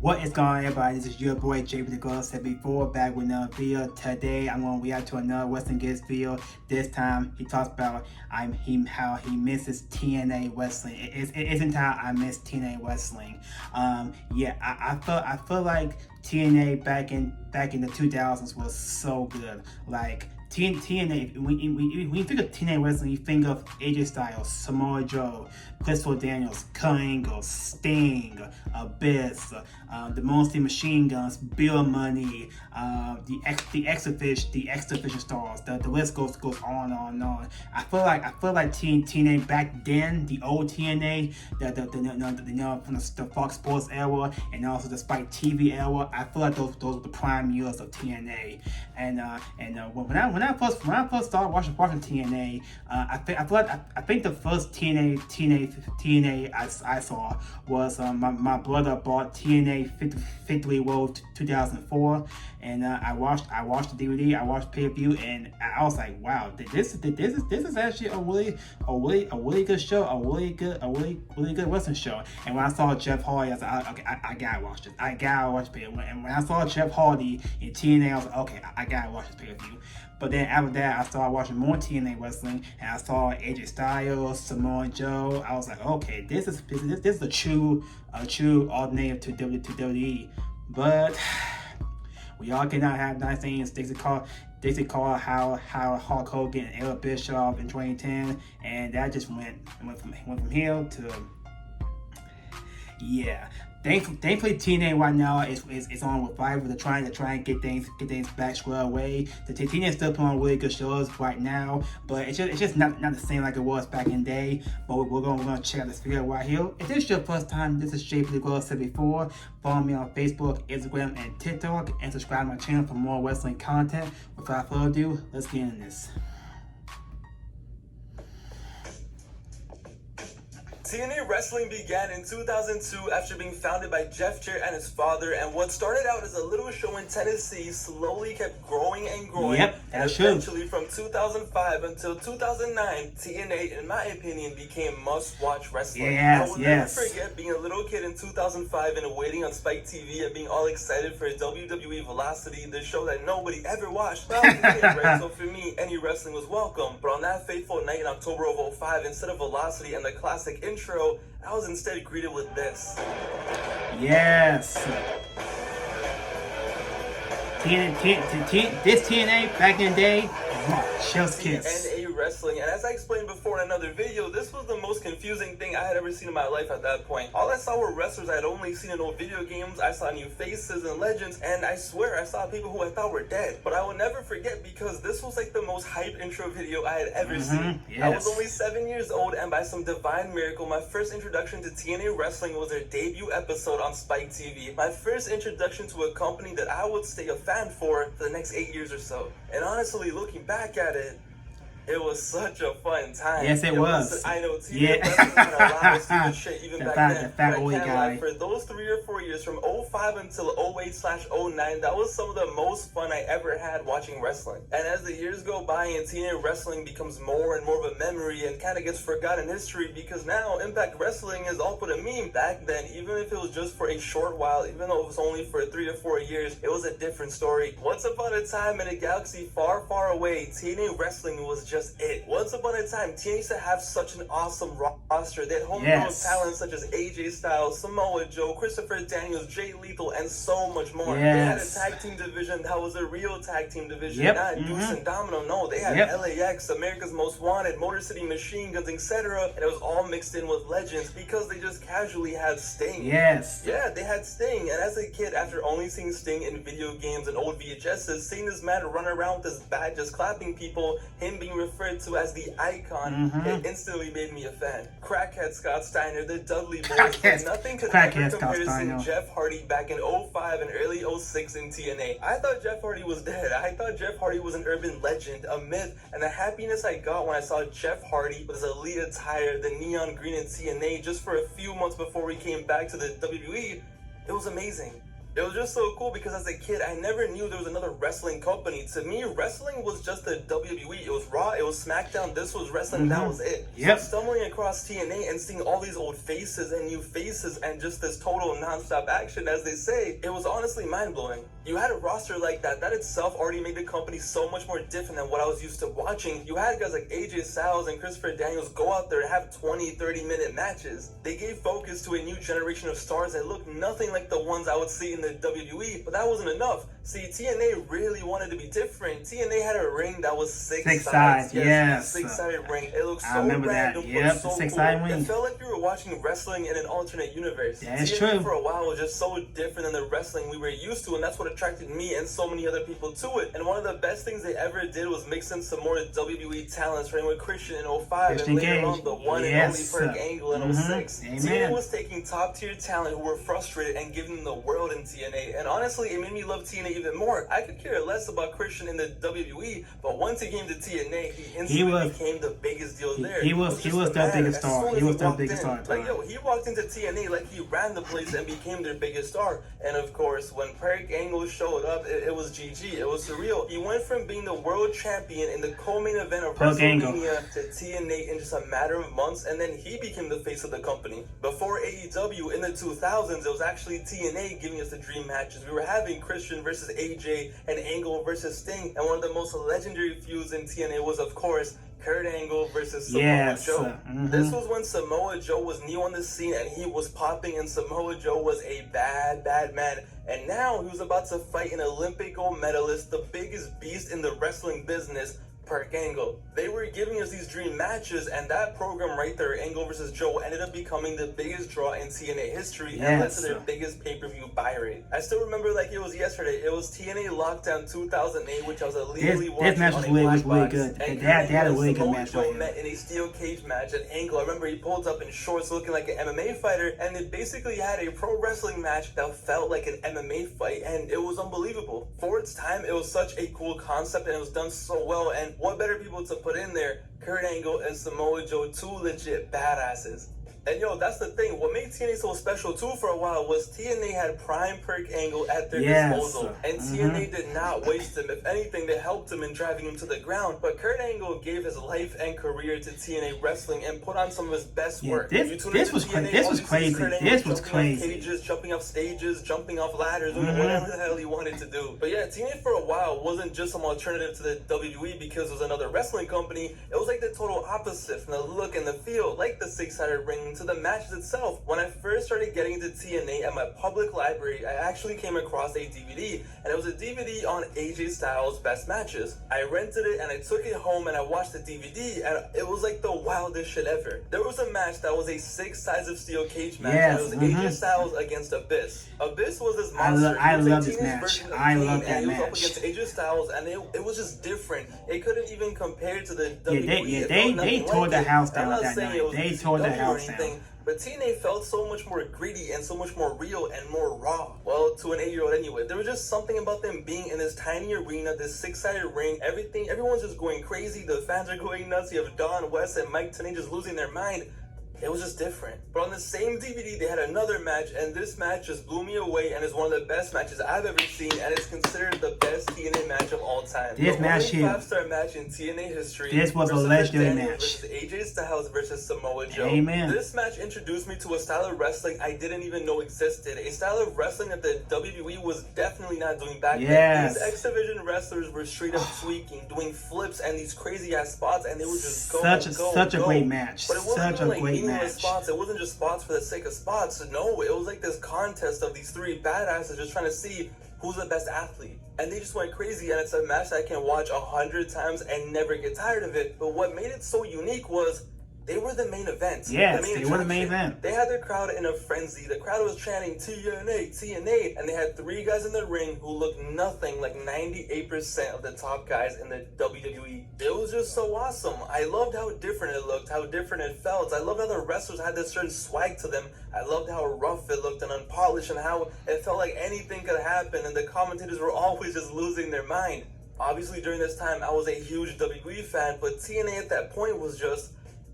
What is going on, everybody? This is your boy JPTHEGLOVE74 back with another video. Today I'm going to react to another WrestlinGifs video. This time he talks about how he misses TNA Wrestling. It isn't how I miss TNA Wrestling. Yeah, I feel like TNA back in the 2000s was so good. Like TNA, when you think of TNA Wrestling, you think of AJ Styles, Samoa Joe, Christopher Daniels, Kurt Angle, Sting, Abyss, the Monster Machine Guns, Bill Money, the X-Division stars. The list goes on and on. I feel like TNA back then, the old TNA, from the Fox Sports era and also the Spike TV era. I feel like those were the prime years of TNA. And when I first started watching TNA, I think the first TNA I saw was my brother bought TNA Victory Road 2004, and I watched the DVD, I watched pay-per-view, and I was like, wow, this is actually a really good show, a really good wrestling show. And when I saw Jeff Hardy, I was like, okay, I gotta watch this. I gotta watch pay-per-view. And when I saw Jeff Hardy in TNA, I was like, okay, I gotta watch this pay-per-view. But then after that, I started watching more TNA Wrestling, and I saw AJ Styles, Samoa Joe. I was like, okay, this is a true alternative to WWE. But we all cannot have nice things. Dixie Carter, how Hulk Hogan and Eric Bischoff in 2010, and that just went from here to, yeah. Thankfully, TNA right now is on revival. They're trying to get things back squared away. The TNA is still putting on really good shows right now, but it's just not the same like it was back in the day. But we're gonna check out this video right here. If this is your first time, this is JPTHEGLOVE74. Follow me on Facebook, Instagram, and TikTok, and subscribe to my channel for more wrestling content. Without further ado, let's get into this. TNA Wrestling began in 2002 after being founded by Jeff Jarrett and his father, and what started out as a little show in Tennessee slowly kept growing and growing. Yep, that's true. Eventually, from 2005 until 2009, TNA, in my opinion, became must-watch wrestling. Yes, I will never forget being a little kid in 2005 and waiting on Spike TV and being all excited for WWE Velocity, the show that nobody ever watched. Well, right? So for me, any wrestling was welcome. But on that fateful night in October of 2005, instead of Velocity and the classic intro, I was instead greeted with this. Yes. This TNA back in the day, chef's kiss. TNA Wrestling, and as I explained before in another video, this was the most confusing thing I had ever seen in my life at that point. All I saw were wrestlers I had only seen in old video games. I saw new faces and legends, and I swear I saw people who I thought were dead. But I will never forget, because this was like the most hype intro video I had ever seen. Yes. I was only 7 years old, and by some divine miracle, my first introduction to TNA Wrestling was their debut episode on Spike TV. My first introduction to a company that I would stay a fan for the next 8 years or so. And honestly, looking back at it, it was such a fun time. Yes, it was. I know TNA Wrestling had a lot of stupid shit even back then. The fat old guy. For those 3 or 4 years, from 2005 until 2008/09, that was some of the most fun I ever had watching wrestling. And as the years go by and TNA Wrestling becomes more and more of a memory and kind of gets forgotten history, because now Impact Wrestling is all but a meme. Back then, even if it was just for a short while, even though it was only for 3 to 4 years, it was a different story. Once upon a time in a galaxy far, far away, TNA Wrestling was just it. Once upon a time, TNA used to have such an awesome roster. They had homegrown talents such as AJ Styles, Samoa Joe, Christopher Daniels, Jay Lethal, and so much more. They had a tag team division that was a real tag team division, not Deuce and Domino. No, they had LAX, America's Most Wanted, Motor City Machine Guns, etc. And it was all mixed in with legends because they just casually had Sting. Yes. Yeah, they had Sting. And as a kid, after only seeing Sting in video games and old VHSs, seeing this man run around with his bat just clapping people, him being referred to as the icon, it instantly made me a fan. Crackhead Scott Steiner, the Dudley Boys, nothing could ever compare to seeing Jeff Hardy back in 2005 and early 2006 in TNA. I thought Jeff Hardy was dead. I thought Jeff Hardy was an urban legend, a myth, and the happiness I got when I saw Jeff Hardy with his elite attire, the neon green in TNA, just for a few months before we came back to the WWE, it was amazing. It was just so cool because as a kid, I never knew there was another wrestling company. To me, wrestling was just the WWE. It was Raw, it was SmackDown, this was wrestling, that was it. Yep. So stumbling across TNA and seeing all these old faces and new faces and just this total non-stop action, as they say, it was honestly mind-blowing. You had a roster like that itself already made the company so much more different than what I was used to watching. You had guys like AJ Styles and Christopher Daniels go out there and have 20, 30-minute matches. They gave focus to a new generation of stars that looked nothing like the ones I would see in the WWE, but that wasn't enough. See, TNA really wanted to be different. TNA had a ring that was six sides. Yes. Six-sided ring. It looked so I remember random, that. Yep, so six-sided cool. ring. It felt like you were watching wrestling in an alternate universe. That's TNA true. for a while was just so different than the wrestling we were used to, and that's what attracted me and so many other people to it. And one of the best things they ever did was mix in some more WWE talents, starting with Christian in 05 and later on the one and only Perk Angle in 06. TNA was taking top-tier talent who were frustrated and giving them the world in TNA. And honestly, it made me love TNA even more. I could care less about Christian in the WWE, but once he came to TNA, he instantly became the biggest deal there. He was their biggest star. He was their biggest star. Like, yo, he walked into TNA like he ran the place and became their biggest star. And of course, when Perk Angle showed up, it was GG. It was surreal. He went from being the world champion in the co-main event of WrestleMania to TNA in just a matter of months, and then he became the face of the company. Before AEW in the 2000s, it was actually TNA giving us the dream matches. We were having Christian versus AJ and Angle versus Sting, and one of the most legendary feuds in TNA was, of course, Kurt Angle versus Samoa Joe. This was when Samoa Joe was new on the scene and he was popping, and Samoa Joe was a bad man. And now he was about to fight an Olympic gold medalist, the biggest beast in the wrestling business, Perk Angle. They were giving us these dream matches, and that program right there, Angle versus Joe, ended up becoming the biggest draw in TNA history and led to their biggest pay-per-view buy rate. I still remember like it was yesterday. It was TNA Lockdown 2008, which I was illegally watching. This match was really good. And they had a really good match. Joe met in a steel cage match, and Angle, I remember he pulled up in shorts looking like an MMA fighter, and they basically had a pro wrestling match that felt like an MMA fight, and it was unbelievable. For its time, it was such a cool concept, and it was done so well. And what better people to put in there? Kurt Angle and Samoa Joe, two legit badasses. And yo, that's the thing. What made TNA so special too for a while was TNA had prime Perk Angle at their disposal. And TNA did not waste him. If anything, they helped him in driving him to the ground. But Kurt Angle gave his life and career to TNA Wrestling and put on some of his best work. This was crazy. This was crazy. Cages, jumping off stages, jumping off ladders, whatever the hell he wanted to do. But yeah, TNA for a while wasn't just some alternative to the WWE because it was another wrestling company. It was like the total opposite from the look and the feel, like the six-sided ring to the matches itself. When I first started getting into TNA at my public library, I actually came across a DVD, and it was a DVD on AJ Styles' best matches. I rented it and I took it home and I watched the DVD, and it was like the wildest shit ever. There was a match that was a 6 sides of steel cage match, and it was AJ Styles against Abyss. Abyss was this monster. I love this match. I love that match. He was up against AJ Styles, and it was just different. It couldn't even compare to the WWE. They tore the house down that night. They tore the house down. But TNA felt so much more gritty and so much more real and more raw. Well, to an 8-year-old anyway. There was just something about them being in this tiny arena, this 6-sided ring. Everyone's just going crazy. The fans are going nuts. You have Don West and Mike Tenay just losing their mind. It was just different. But on the same DVD, they had another match, and this match just blew me away and is one of the best matches I've ever seen, and it's considered the best TNA match of all time. This match here, 5-star match in TNA history. This was a legendary match. Versus AJ Styles versus Samoa Joe. Amen. This match introduced me to a style of wrestling I didn't even know existed. A style of wrestling that the WWE was definitely not doing back then. These X Division wrestlers were straight up tweaking, doing flips and these crazy ass spots, and they would just go. Such a great match. But it wasn't such a great match. Spots. It wasn't just spots for the sake of spots. No, it was like this contest of these 3 badasses just trying to see who's the best athlete. And they just went crazy, and it's a match that I can watch 100 times and never get tired of it. But what made it so unique was they were the main event. Yes, they were the main event. They had their crowd in a frenzy. The crowd was chanting TNA, TNA, and they had 3 guys in the ring who looked nothing like 98% of the top guys in the WWE. It was just so awesome. I loved how different it looked, how different it felt. I loved how the wrestlers had this certain swag to them. I loved how rough it looked and unpolished, and how it felt like anything could happen, and the commentators were always just losing their mind. Obviously, during this time, I was a huge WWE fan, but TNA at that point was just...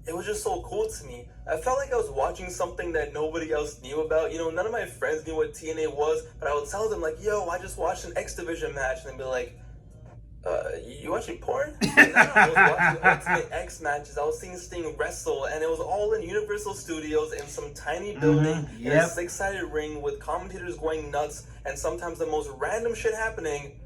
it was just so cool to me. I felt like I was watching something that nobody else knew about. You know, none of my friends knew what TNA was, but I would tell them, like, yo, I just watched an X Division match, and they'd be like, you watching porn? And now I was watching Ultimate X matches. I was seeing Sting wrestle, and it was all in Universal Studios in some tiny building in a 6-sided ring with commentators going nuts and sometimes the most random shit happening,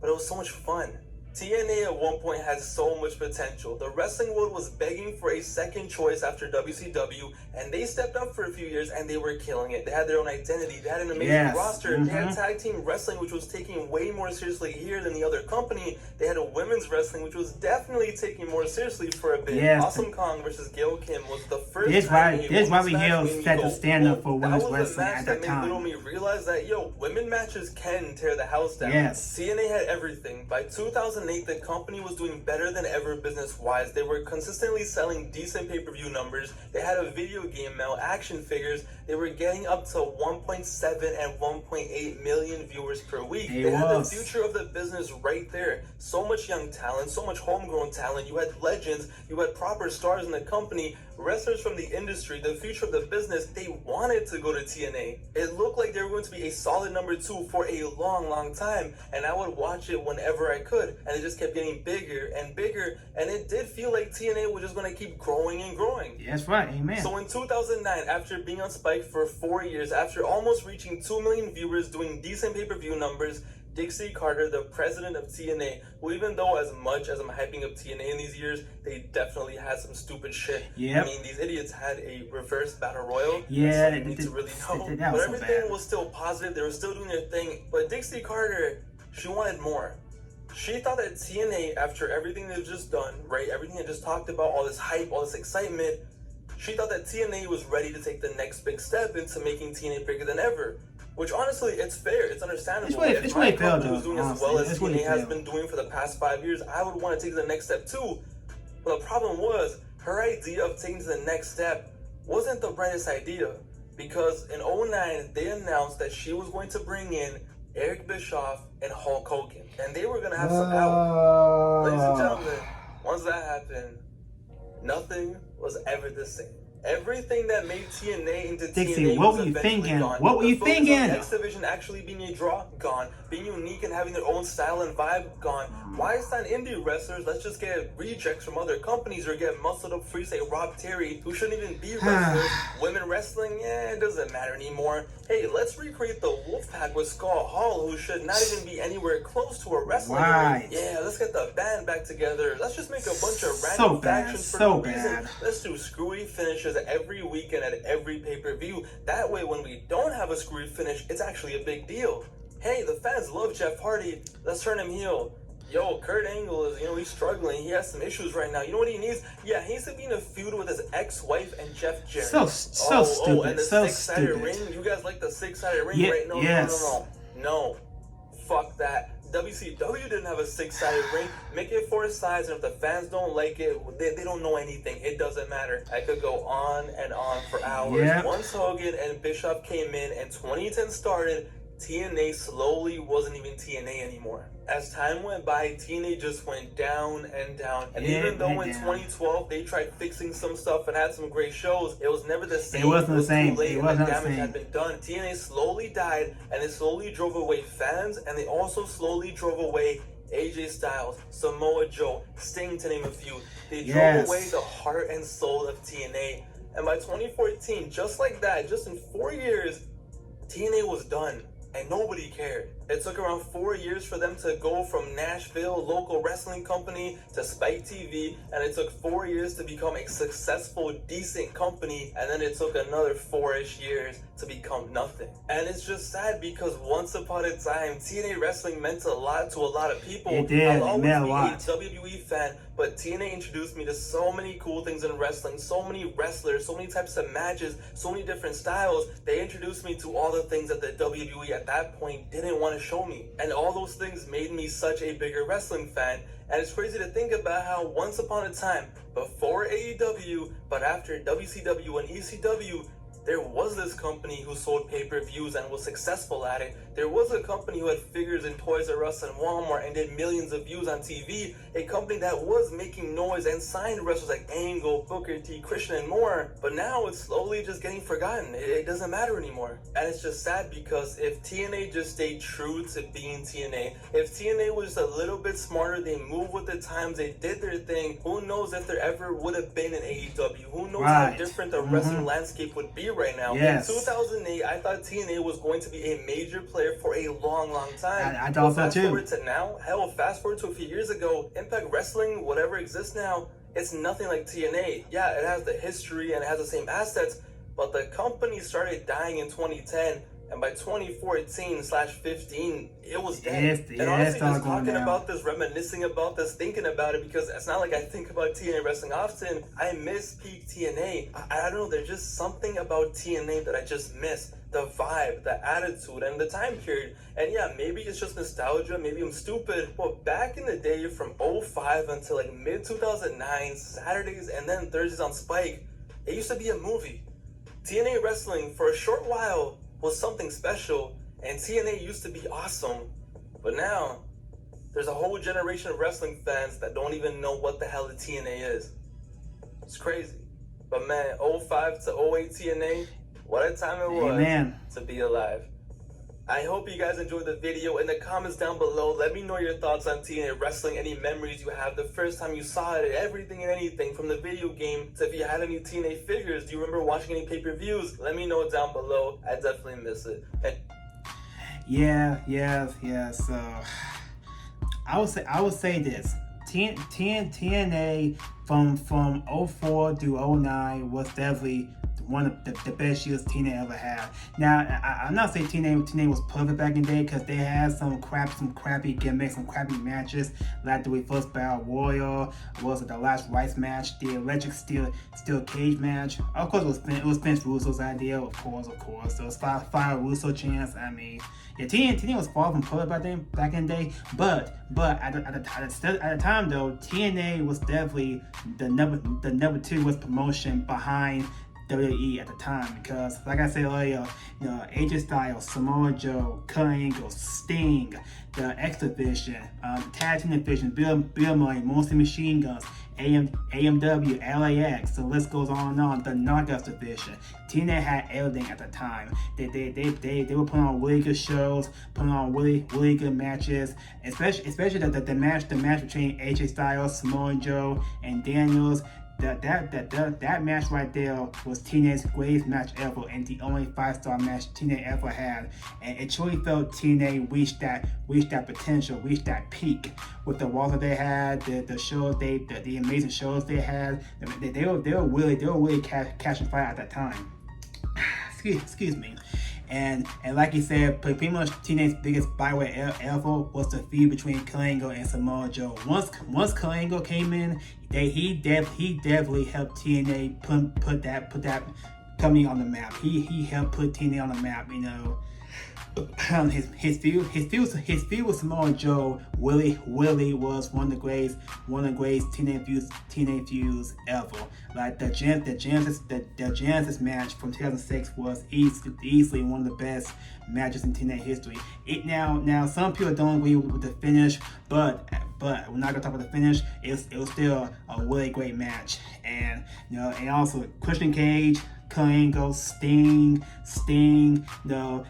but it was so much fun. TNA at one point had so much potential. The wrestling world was begging for a second choice after WCW, and they stepped up for a few years and they were killing it. They had their own identity. They had an amazing roster. They had tag team wrestling, which was taken way more seriously here than the other company. They had a women's wrestling, which was definitely taken more seriously for a bit. Awesome Kong versus Gail Kim was the first time. This why we here set the standard for women's wrestling at that time. That was the match that made me realize that, yo, women matches can tear the house down. TNA had everything. By 2008, the company was doing better than ever business-wise. They were consistently selling decent pay-per-view numbers. They had a video game now, action figures. They were getting up to 1.7 and 1.8 million viewers per week. They had the future of the business right there. So much young talent, so much homegrown talent. You had legends, you had proper stars in the company, wrestlers from the industry, the future of the business. They wanted to go to TNA. It looked like they were going to be a solid number 2 for a long time, and I would watch it whenever I could, and it just kept getting bigger and bigger, and it did feel like TNA was just going to keep growing and growing. That's right, amen. So in 2009, after being on Spike for 4 years, after almost reaching 2 million viewers, doing decent pay-per-view numbers, Dixie Carter, the president of TNA, who, even though as much as I'm hyping up TNA in these years, they definitely had some stupid shit. I mean, these idiots had a reverse battle royal. They need to really know. But everything was still positive. They were still doing their thing. But Dixie Carter, she wanted more. She thought that TNA, after everything they've just done, right, everything I just talked about, all this hype, all this excitement, she thought that TNA was ready to take the next big step into making TNA bigger than ever. Which, honestly, it's fair. It's understandable. It's my company was doing as well as TNA has been doing for the past 5 years, I would want to take the next step too. But the problem was, her idea of taking to the next step wasn't the brightest idea. Because in 2009, they announced that she was going to bring in Eric Bischoff and Hulk Hogan. And they were going to have some power. Ladies and gentlemen, once that happened, nothing was ever the same. Everything that made TNA into Dixie, TNA what was were you eventually thinking? gone. What were you thinking? The X Division actually being a draw, gone. Being unique and having their own style and vibe, gone. Why sign indie wrestlers? Let's just get rejects from other companies or get muscled up freaks like Rob Terry, who shouldn't even be wrestlers. Women wrestling, it doesn't matter anymore. Hey, let's recreate the Wolfpack with Scott Hall, who should not even be anywhere close to a wrestling ring. Yeah, let's get the band back together. Let's just make a bunch of random factions for no reason. Let's do screwy finishes every weekend at every pay-per-view. That way, when we don't have a screwy finish, it's actually a big deal. Hey, the fans love Jeff Hardy. Let's turn him heel. Yo, Kurt Angle is, he's struggling. He has some issues right now. You know what he needs? Yeah, he needs to be in a feud with his ex-wife and Jeff Jarrett. So stupid. And the six-sided ring. You guys like the six-sided ring, right? No. Fuck that. WCW didn't have a six-sided ring. Make it 4 sides, and if the fans don't like it, they don't know anything. It doesn't matter. I could go on and on for hours. Once Hogan and Bischoff came in and 2010 started, TNA slowly wasn't even TNA anymore. As time went by, TNA just went down and down. And even though in 2012 they tried fixing some stuff and had some great shows, it was never the same. It wasn't the same. Too late, and the damage had been done. TNA slowly died, and it slowly drove away fans, and they also slowly drove away AJ Styles, Samoa Joe, Sting, to name a few. They drove away the heart and soul of TNA. And by 2014, just like that, just in 4 years, TNA was done. And nobody cared. It took around 4 years for them to go from Nashville, local wrestling company, to Spike TV, and it took 4 years to become a successful, decent company, and then it took another 4-ish years to become nothing. And it's just sad because once upon a time, TNA wrestling meant a lot to a lot of people. It did. I'll always be a WWE fan, but TNA introduced me to so many cool things in wrestling, so many wrestlers, so many types of matches, so many different styles. They introduced me to all the things that the WWE at that point didn't want to show me. And all those things made me such a bigger wrestling fan. And it's crazy to think about how once upon a time, before AEW, but after WCW and ECW, there was this company who sold pay-per-views and was successful at it. There was a company who had figures in Toys R Us and Walmart and did millions of views on TV. A company that was making noise and signed wrestlers like Angle, Booker T, Christian, and more. But now it's slowly just getting forgotten. It doesn't matter anymore. And it's just sad because if TNA just stayed true to being TNA, if TNA was just a little bit smarter, they moved with the times, they did their thing, who knows if there ever would have been an AEW? Who knows how different the wrestling landscape would be right now? Yes. In 2008, I thought TNA was going to be a major player for a long time. I thought so too. Fast forward to now, hell, fast forward to a few years ago, Impact Wrestling, whatever exists now, it's nothing like TNA. Yeah, it has the history and it has the same assets, but the company started dying in 2010, and by 2014/15, it was dead. And honestly, just talking about this, reminiscing about this, thinking about it, because it's not like I think about TNA wrestling often. I miss peak TNA. I don't know, there's just something about TNA that I just miss. The vibe, the attitude, and the time period. And yeah, maybe it's just nostalgia, maybe I'm stupid, but back in the day from 05 until like mid-2009, Saturdays and then Thursdays on Spike, it used to be a movie. TNA wrestling for a short while was something special, and TNA used to be awesome. But now, there's a whole generation of wrestling fans that don't even know what the hell the TNA is. It's crazy. But man, 05 to 08 TNA, what a time it was to be alive. I hope you guys enjoyed the video. In the comments down below, let me know your thoughts on TNA wrestling, any memories you have, the first time you saw it, everything and anything from the video game to if you had any TNA figures. Do you remember watching any pay-per-views? Let me know down below. I definitely miss it. Yeah. So I would say this. TNA from 04 through 09 was definitely one of the best years TNA ever had. Now, I'm not saying TNA was perfect back in the day, because they had some crappy gimmicks, some crappy matches, like the Reverse Battle Royal, was the Last Rites match, the Electric Steel Cage match. Of course, it was Vince Russo's idea, of course. There was five Russo chants. I mean, yeah, TNA was far from perfect back in the day, but at the time though, TNA was definitely the number two was promotion behind WWE at the time, because like I said earlier, AJ Styles, Samoa Joe, Kurt Angle, Sting, the X Division, the Tag Team Division, Bill Murray, Monster Machine Guns, AMW, LAX, the list goes on and on, the Knockouts Division. TNA had everything at the time. They were putting on really good shows, putting on really good matches, especially the match between AJ Styles, Samoa Joe, and Daniels. That match right there was TNA's greatest match ever, and the only 5-star match TNA ever had. And it truly felt TNA reached that potential, reached that peak with the roster they had, the shows the amazing shows they had. They were really catching fire at that time. Excuse me. And like you said, pretty much TNA's biggest byway ever was the feud between Kurt Angle and Samoa Joe. Once Kurt Angle came in, he definitely helped TNA put that company on the map. He helped put TNA on the map. His feud with Samoa Joe really was one of the greatest TNA feuds ever. Like the Genesis match from 2006 was easily one of the best matches in TNA history. Now some people don't agree with the finish, but we're not gonna talk about the finish. It was still a really great match, and also Christian Cage, Kurt Angle, Sting, those,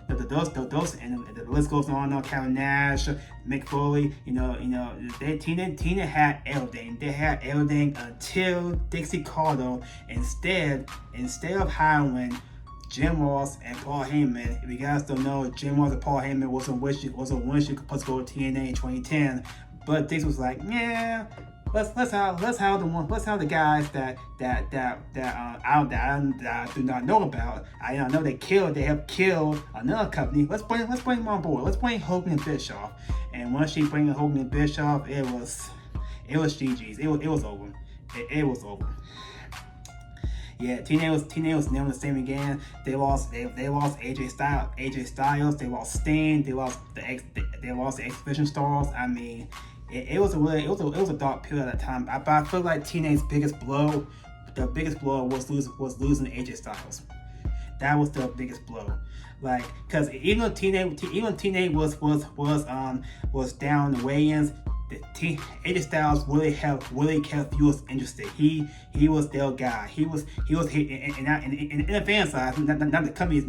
and the list goes on. Kevin Nash, Mick Foley, TNA had everything. They had everything until Dixie Carter, instead of hiring Jim Ross and Paul Heyman. If you guys don't know, Jim Ross and Paul Heyman was a wish you could supposed to go to TNA in 2010, but Dixie was like, yeah. Let's have the guys that I do not know about. I know they have killed another company. Let's bring them on board. Let's bring Hogan and Bischoff. And once she bring Hogan and Bischoff, it was GG's. It was over. It was over. Yeah, TNA was never the same again. They lost AJ Styles. They lost Sting. They lost the X-Division stars. I mean, it was a dark period at that time. But I feel like TNA's biggest blow was losing AJ Styles. that was the biggest blow. Like, cause even though TNA was down the weigh-ins, AJ Styles really kept viewers interested. He was their guy. He was in the fan side, not the company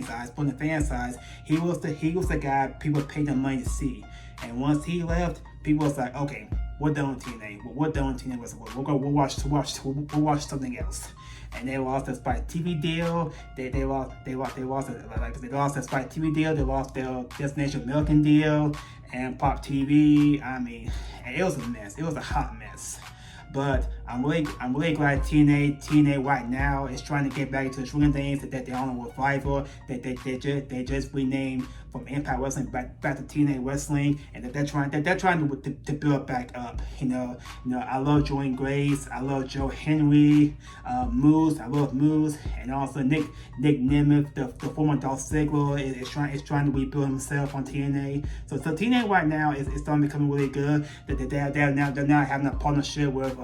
side, but in the fan side, he was the guy people paid the money to see. And once he left, people was like, okay, we're done with TNA. We're done with TNA Wrestling. We'll watch something else. And they lost their Spike TV deal. They lost their Spike TV deal. They lost their Destination American deal and Pop TV. I mean, it was a mess. It was a hot mess. But I'm really glad TNA right now is trying to get back into the swing of things. That they're on a revival. They just renamed from Impact Wrestling back to TNA Wrestling, and they're trying to build back up. You know, I love Jordan Grace. I love Joe Henry, Moose. I love Moose, and also Nick Nemeth, the former Dolph Ziggler, is trying to rebuild himself on TNA. So TNA right now is starting to become really good. They're now having a partnership with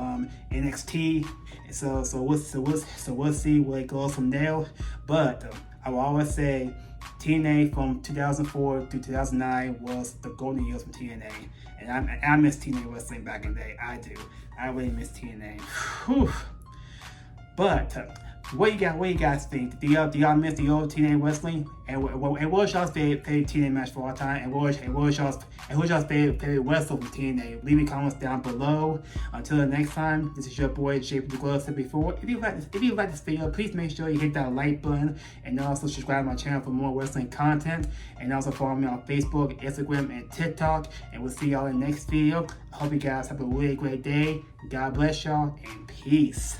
NXT. So we'll see where it goes from there. But I will always say, TNA from 2004 to 2009 was the golden years from TNA, and I miss TNA Wrestling back in the day. I do. I really miss TNA. Whew. But what you guys think? Do y'all miss the old TNA Wrestling? And what was y'all's favorite TNA match for all time? And who's y'all's favorite wrestler from TNA? Leave your comments down below. Until the next time, this is your boy JPTHEGLOVE74. If you like this video, please make sure you hit that like button and also subscribe to my channel for more wrestling content. And also follow me on Facebook, Instagram, and TikTok. And we'll see y'all in the next video. I hope you guys have a really great day. God bless y'all and peace.